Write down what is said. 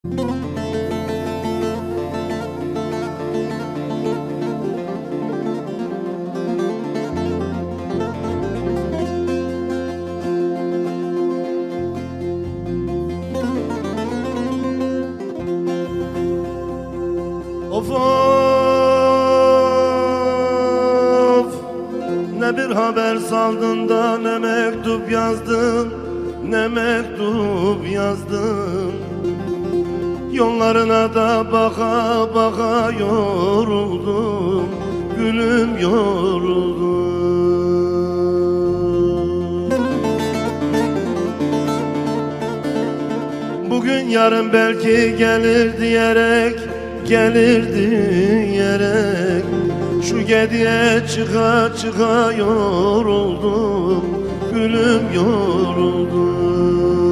Of of, ne bir haber saldın da ne mektup yazdın, ne mektup yazdın. Yollarına da baka baka yoruldum, gülüm yoruldum. Bugün yarın belki gelir diyerek, gelir diyerek şu gediye çıka çıka yoruldum, gülüm yoruldum.